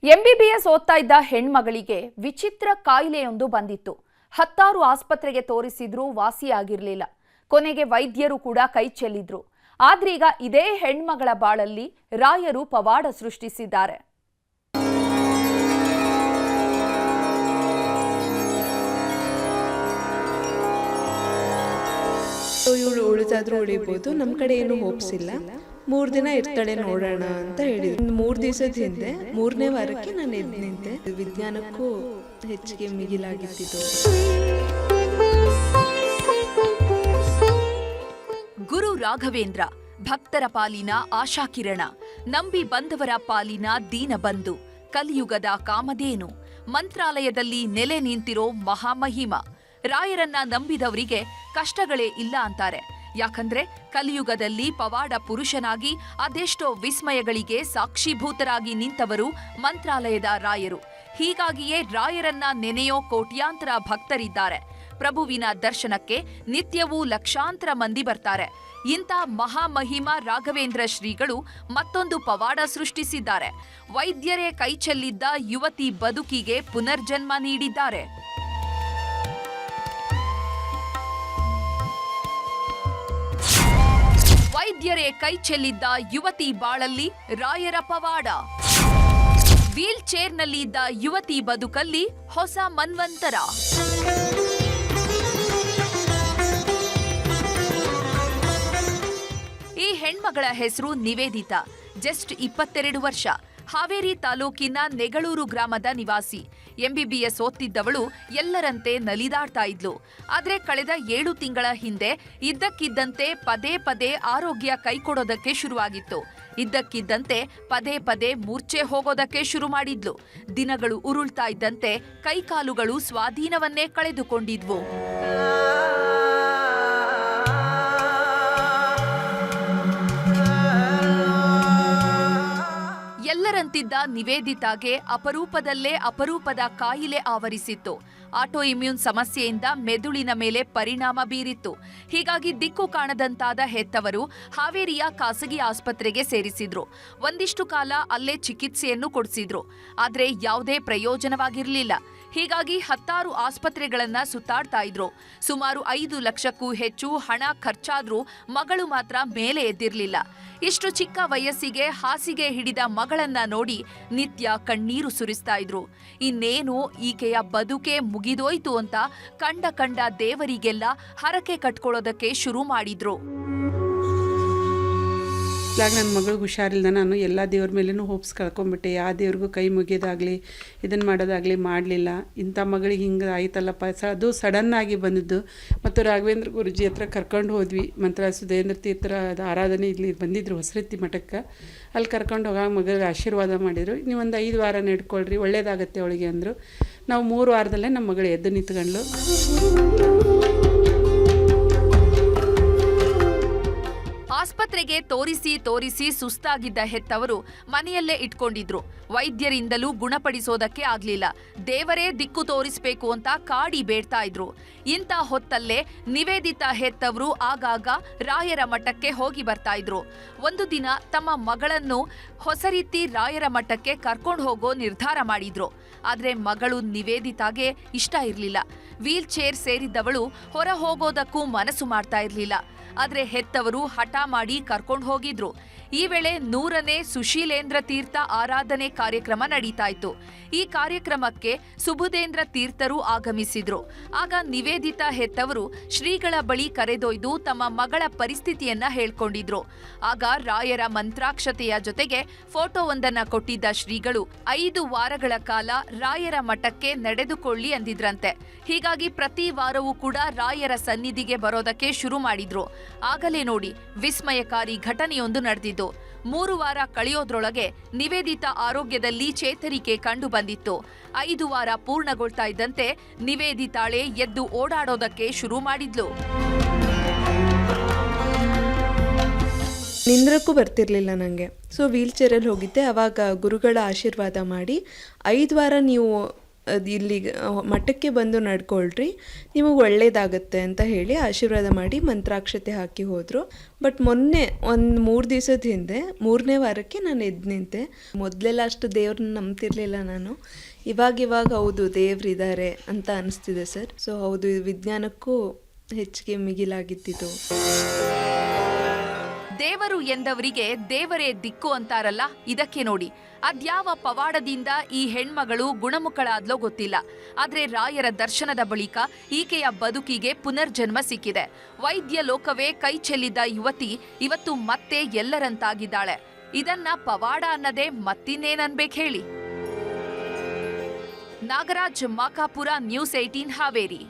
MBBS ಓದ್ತಾ ಇದ್ದ ಹೆಣ್ಮಗಳಿಗೆ ವಿಚಿತ್ರ ಕಾಯಿಲೆಯೊಂದು ಬಂದಿತ್ತು. 10 ಆಸ್ಪತ್ರೆಗೆ ತೋರಿಸಿದ್ರೂ ವಾಸಿಯಾಗಿರಲಿಲ್ಲ. ಕೊನೆಗೆ ವೈದ್ಯರು ಕೂಡ ಕೈ ಚೆಲ್ಲಿದ್ರು. ಆದ್ರೀಗ ಇದೇ ಹೆಣ್ಮಗಳ ಬಾಳಲ್ಲಿ ರಾಯರು ಪವಾಡ ಸೃಷ್ಟಿಸಿದ್ದಾರೆ. ಇವಳು ಉಳಿದಾದ್ರೂ ಉಳಿಬಹುದು, ನಮ್ಮ ಕಡೆ ಏನು ಹೋಪ್ಸ್ ಇಲ್ಲ, 3 ದಿನ ಇರ್ತಾಳೆ ನೋಡೋಣ ಅಂತ ಹೇಳಿದ್ರು. 3 ದಿವಸದ ಹಿಂದೆ 3ನೇ ವಾರಕ್ಕೆ ನಾನು ಎದ್ದು ನಿಂತೆ. ವಿಜ್ಞಾನಕ್ಕೂ ಹೆಚ್ಚಿಗೆ ಮಿಗಿಲಾಗಿದ್ದು. ಗುರು ರಾಘವೇಂದ್ರ ಭಕ್ತರ ಪಾಲಿನ ಆಶಾಕಿರಣ, ನಂಬಿ ಬಂದವರ ಪಾಲಿನ ದೀನಬಂಧು, ಕಲಿಯುಗದ ಕಾಮಧೇನು, ಮಂತ್ರಾಲಯದಲ್ಲಿ ನೆಲೆ ನಿಂತಿರೋ ಮಹಾಮಹಿಮ. ರಾಯರನ್ನ ನಂಬಿದವರಿಗೆ ಕಷ್ಟಗಳೇ ಇಲ್ಲ ಅಂತಾರೆ. ಯಾಕಂದ್ರೆ ಕಲಿಯುಗದಲ್ಲಿ ಪವಾಡ ಪುರುಷನಾಗಿ ಅದೆಷ್ಟೋ ವಿಸ್ಮಯಗಳಿಗೆ ಸಾಕ್ಷೀಭೂತರಾಗಿ ನಿಂತವರು ಮಂತ್ರಾಲಯದ ರಾಯರು. ಹೀಗಾಗಿಯೇ ರಾಯರನ್ನ ನೆನೆಯೋ ಕೋಟ್ಯಾಂತರ ಭಕ್ತರಿದ್ದಾರೆ. ಪ್ರಭುವಿನ ದರ್ಶನಕ್ಕೆ ನಿತ್ಯವೂ ಲಕ್ಷಾಂತರ ಮಂದಿ ಬರ್ತಾರೆ. ಇಂಥ ಮಹಾಮಹಿಮ ರಾಘವೇಂದ್ರ ಶ್ರೀಗಳು ಮತ್ತೊಂದು ಪವಾಡ ಸೃಷ್ಟಿಸಿದ್ದಾರೆ. ವೈದ್ಯರೇ ಕೈಚೆಲ್ಲಿದ್ದ ಯುವತಿ ಬದುಕಿಗೆ ಪುನರ್ಜನ್ಮ ನೀಡಿದ್ದಾರೆ. ವೈದ್ಯರೇ ಕೈ ಚೆಲ್ಲಿದ್ದ ಯುವತಿ ಬಾಳಲ್ಲಿ ರಾಯರ ಪವಾಡ. ವೀಲ್ ಚೇರ್ನಲ್ಲಿ ಇದ್ದ ಯುವತಿ ಬದುಕಲ್ಲಿ ಹೊಸ ಮನ್ವಂತರ. ಈ ಹೆಣ್ಮಗಳ ಹೆಸರು ನಿವೇದಿತಾ. ಜಸ್ಟ್ 22 ವರ್ಷ. ಹಾವೇರಿ ತಾಲೂಕಿನ ನೆಗಳೂರು ಗ್ರಾಮದ ನಿವಾಸಿ. ಎಂಬಿಬಿಎಸ್ ಓದ್ತಿದ್ದವಳು ಎಲ್ಲರಂತೆ ನಲಿದಾಡ್ತಾ ಇದ್ಲು. ಆದ್ರೆ ಕಳೆದ 7 ತಿಂಗಳ ಹಿಂದೆ ಇದ್ದಕ್ಕಿದ್ದಂತೆ ಪದೇ ಪದೇ ಆರೋಗ್ಯ ಕೈಕೊಡೋದಕ್ಕೆ ಶುರುವಾಗಿತ್ತು. ಇದ್ದಕ್ಕಿದ್ದಂತೆ ಪದೇ ಪದೇ ಮೂರ್ಛೆ ಹೋಗೋದಕ್ಕೆ ಶುರು ಮಾಡಿದ್ಲು. ದಿನಗಳು ಉರುಳ್ತಾ ಇದ್ದಂತೆ ಕೈಕಾಲುಗಳು ಸ್ವಾಧೀನವನ್ನೇ ಕಳೆದುಕೊಂಡಿದ್ವು. ಎಲ್ಲರಂತಿದ್ದ ನಿವೇದಿತಾಗೆ ಅಪರೂಪದಲ್ಲೇ ಅಪರೂಪದ ಕಾಯಿಲೆ ಆವರಿಸಿತ್ತು. ಆಟೋ ಇಮ್ಯೂನ್ ಸಮಸ್ಯೆಯಿಂದ ಮೆದುಳಿನ ಮೇಲೆ ಪರಿಣಾಮ ಬೀರಿತ್ತು. ಹೀಗಾಗಿ ದಿಕ್ಕು ಕಾಣದಂತಾದ ಹೆತ್ತವರು ಹಾವೇರಿಯ ಖಾಸಗಿ ಆಸ್ಪತ್ರೆಗೆ ಸೇರಿಸಿದ್ರು. ಒಂದಿಷ್ಟು ಕಾಲ ಅಲ್ಲೇ ಚಿಕಿತ್ಸೆಯನ್ನು ಕೊಡಿಸಿದ್ರು. ಆದ್ರೆ ಯಾವುದೇ ಪ್ರಯೋಜನವಾಗಿರಲಿಲ್ಲ. ಹೀಗಾಗಿ 10 ಆಸ್ಪತ್ರೆಗಳನ್ನ ಸುತ್ತಾಡ್ತಾ ಇದ್ರು. ಸುಮಾರು 5 ಲಕ್ಷಕ್ಕೂ ಹೆಚ್ಚು ಹಣ ಖರ್ಚಾದ್ರೂ ಮಗಳು ಮಾತ್ರ ಮೇಲೆ ಎದ್ದಿರ್ಲಿಲ್ಲ. ಇಷ್ಟು ಚಿಕ್ಕ ವಯಸ್ಸಿಗೆ ಹಾಸಿಗೆ ಹಿಡಿದ ಮಗಳನ್ನ ನೋಡಿ ನಿತ್ಯ ಕಣ್ಣೀರು ಸುರಿಸ್ತಾ ಇದ್ರು. ಇನ್ನೇನು ಈಕೆಯ ಬದುಕೆ ಮುಗಿದೋಯ್ತು ಅಂತ ಕಂಡ ದೇವರಿಗೆಲ್ಲ ಹರಕೆ ಕಟ್ಕೊಳ್ಳೋದಕ್ಕೆ ಶುರು ಮಾಡಿದ್ರು. ನನ್ನ ಮಗಳಿಗೆ ಹುಷಾರಿಲ್ದ ನಾನು ಎಲ್ಲ ದೇವ್ರ ಮೇಲೂ ಹೋಪ್ಸ್ ಕಳ್ಕೊಂಡ್ಬಿಟ್ಟೆ. ಯಾವ ದೇವ್ರಿಗೂ ಕೈ ಮುಗಿಯೋದಾಗಲಿ ಇದನ್ನು ಮಾಡೋದಾಗಲಿ ಮಾಡಲಿಲ್ಲ. ಇಂಥ ಮಗಳಿಗೆ ಹಿಂಗೆ ಆಯ್ತಲ್ಲಪ್ಪ, ಅದು ಸಡನ್ನಾಗಿ ಬಂದಿದ್ದು. ಮತ್ತು ರಾಘವೇಂದ್ರ ಗುರುಜಿ ಹತ್ರ ಕರ್ಕೊಂಡು ಹೋದ್ವಿ. ಮಂತ್ರ ಸುಧೇಂದ್ರ ತೀರ್ಥರ ಆರಾಧನೆ ಇಲ್ಲಿ ಬಂದಿದ್ದರು ಹೊಸರತ್ತಿ ಮಠಕ್ಕೆ. ಅಲ್ಲಿ ಕರ್ಕೊಂಡು ಹೋಗಾಗ ಮಗಳಿಗೆ ಆಶೀರ್ವಾದ ಮಾಡಿದರು. ನೀವು ಒಂದು 5 ವಾರ ನಡ್ಕೊಳ್ರಿ, ಒಳ್ಳೇದಾಗತ್ತೆ ಅವಳಿಗೆ ಅಂದರು. ನಾವು 3 ವಾರದಲ್ಲೇ ನಮ್ಮ ಮಗಳು ಎದ್ದು ನಿಂತ್ಕೊಂಡ್ಳು. ಆಸ್ಪತ್ರೆಗೆ ತೋರಿಸಿ ಸುಸ್ತಾಗಿದ್ದ ಹೆತ್ತವರು ಮನೆಯಲ್ಲೇ ಇಟ್ಕೊಂಡಿದ್ರು. ವೈದ್ಯರಿಂದಲೂ ಗುಣಪಡಿಸೋದಕ್ಕೆ ಆಗ್ಲಿಲ್ಲ. ದೇವರೇ ದಿಕ್ಕು ತೋರಿಸ್ಬೇಕು ಅಂತ ಕಾಡಿ ಬೇಡ್ತಾ ಇದ್ರು. ಇಂಥ ಹೊತ್ತಲ್ಲೇ ನಿವೇದಿತಾ ಹೆತ್ತವರು ಆಗಾಗ ರಾಯರ ಮಠಕ್ಕೆ ಹೋಗಿ ಬರ್ತಾ ಇದ್ರು. ಒಂದು ದಿನ ತಮ್ಮ ಮಗಳನ್ನು ಹೊಸರೀತಿ ರಾಯರ ಮಠಕ್ಕೆ ಕರ್ಕೊಂಡು ಹೋಗೋ ನಿರ್ಧಾರ ಮಾಡಿದ್ರು. ಆದ್ರೆ ಮಗಳು ನಿವೇದಿತಾಗೆ ಇಷ್ಟ ಇರ್ಲಿಲ್ಲ. ವೀಲ್ ಚೇರ್ ಸೇರಿದ್ದವಳು ಹೊರ ಹೋಗೋದಕ್ಕೂ ಮನಸ್ಸು ಮಾಡ್ತಾ ಇರ್ಲಿಲ್ಲ. ಆದ್ರೆ ಹೆತ್ತವರು ಹಠ ಮಾಡಿ ಕರ್ಕೊಂಡು ಹೋಗಿದ್ರು. ಈ ವೇಳೆ 100ನೇ ಸುಶೀಲೇಂದ್ರ ತೀರ್ಥ ಆರಾಧನೆ ಕಾರ್ಯಕ್ರಮ ನಡೀತಾ ಇತ್ತು. ಈ ಕಾರ್ಯಕ್ರಮಕ್ಕೆ ಸುಬುಧೇಂದ್ರ ತೀರ್ಥರು ಆಗಮಿಸಿದ್ರು. ಆಗ ನಿವೇದಿತಾ ಹೆತ್ತವರು ಶ್ರೀಗಳ ಬಳಿ ಕರೆದೊಯ್ದು ತಮ್ಮ ಮಗಳ ಪರಿಸ್ಥಿತಿಯನ್ನ ಹೇಳ್ಕೊಂಡಿದ್ರು. ಆಗ ರಾಯರ ಮಂತ್ರಾಕ್ಷತೆಯ ಜೊತೆಗೆ ಫೋಟೋವೊಂದನ್ನ ಕೊಟ್ಟಿದ್ದ ಶ್ರೀಗಳು 5 ವಾರಗಳ ಕಾಲ ರಾಯರ ಮಠಕ್ಕೆ ನಡೆದುಕೊಳ್ಳಿ ಅಂದಿದ್ರಂತೆ. ಹೀಗಾಗಿ ಪ್ರತಿ ವಾರವೂ ಕೂಡ ರಾಯರ ಸನ್ನಿಧಿಗೆ ಬರೋದಕ್ಕೆ ಶುರು ಮಾಡಿದ್ರು. ಆಗಲೇ ನೋಡಿ ವಿಸ್ಮಯಕಾರಿ ಘಟನೆಯೊಂದು ನಡೆದಿದ್ದು. 3 ವಾರ ಕಳೆಯೋದ್ರೊಳಗೆ ನಿವೇದಿತಾ ಆರೋಗ್ಯದಲ್ಲಿ ಚೇತರಿಕೆ ಕಂಡು ಬಂದಿತ್ತು. 5 ವಾರ ಪೂರ್ಣಗೊಳ್ತಾ ಇದ್ದಂತೆ ನಿವೇದಿತಾಳೆ ಎದ್ದು ಓಡಾಡೋದಕ್ಕೆ ಶುರು ಮಾಡಿದ್ಲು. ನಿಂದ್ರಕ್ಕೂ ಬರ್ತಿರ್ಲಿಲ್ಲ ನನಗೆ. ಸೊ ವೀಲ್ ಚೇರಲ್ಲಿ ಹೋಗಿದ್ದೆ. ಆವಾಗ ಗುರುಗಳ ಆಶೀರ್ವಾದ ಮಾಡಿ 5 ವಾರ ನೀವು ಅದು ಇಲ್ಲಿಗೆ ಮಠಕ್ಕೆ ಬಂದು ನಡ್ಕೊಳ್ರಿ, ನಿಮಗೆ ಒಳ್ಳೇದಾಗತ್ತೆ ಅಂತ ಹೇಳಿ ಆಶೀರ್ವಾದ ಮಾಡಿ ಮಂತ್ರಾಕ್ಷತೆ ಹಾಕಿ ಹೋದರು. ಬಟ್ ಮೊನ್ನೆ ಒಂದು 3 ದಿವಸದ ಹಿಂದೆ 3ನೇ ವಾರಕ್ಕೆ ನಾನು ಎದ್ದು ನಿಂತೆ. ಮೊದಲೆಲ್ಲ ಅಷ್ಟು ದೇವ್ರನ್ನ ನಂಬ್ತಿರ್ಲಿಲ್ಲ ನಾನು. ಇವಾಗ ಹೌದು ದೇವ್ರಿದ್ದಾರೆ ಅಂತ ಅನಿಸ್ತಿದೆ ಸರ್. ಸೊ ಹೌದು, ಇದು ವಿಜ್ಞಾನಕ್ಕೂ ಹೆಚ್ಚಿಗೆ ಮಿಗಿಲಾಗಿದ್ದಿದ್ದು. ದೇವರು ಎಂದವರಿಗೆ ದೇವರೇ ದಿಕ್ಕು ಅಂತಾರಲ್ಲ, ಇದಕ್ಕೆ ನೋಡಿ. ಅದ್ಯಾವ ಪವಾಡದಿಂದ ಈ ಹೆಣ್ಮಗಳು ಗುಣಮುಖಳಾದ್ಲೋ ಗೊತ್ತಿಲ್ಲ. ಆದ್ರೆ ರಾಯರ ದರ್ಶನದ ಬಳಿಕ ಈಕೆಯ ಬದುಕಿಗೆ ಪುನರ್ಜನ್ಮ ಸಿಕ್ಕಿದೆ. ವೈದ್ಯ ಲೋಕವೇ ಕೈ ಚೆಲ್ಲಿದ್ದ ಯುವತಿ ಇವತ್ತು ಮತ್ತೆ ಎಲ್ಲರಂತಾಗಿದ್ದಾಳೆ. ಇದನ್ನ ಪವಾಡ ಅನ್ನದೇ ಮತ್ತಿನ್ನೇನನ್ಬೇಕು ಹೇಳಿ. ನಾಗರಾಜ್, ಮಾಕಾಪುರ, ನ್ಯೂಸ್ 18 ಹಾವೇರಿ.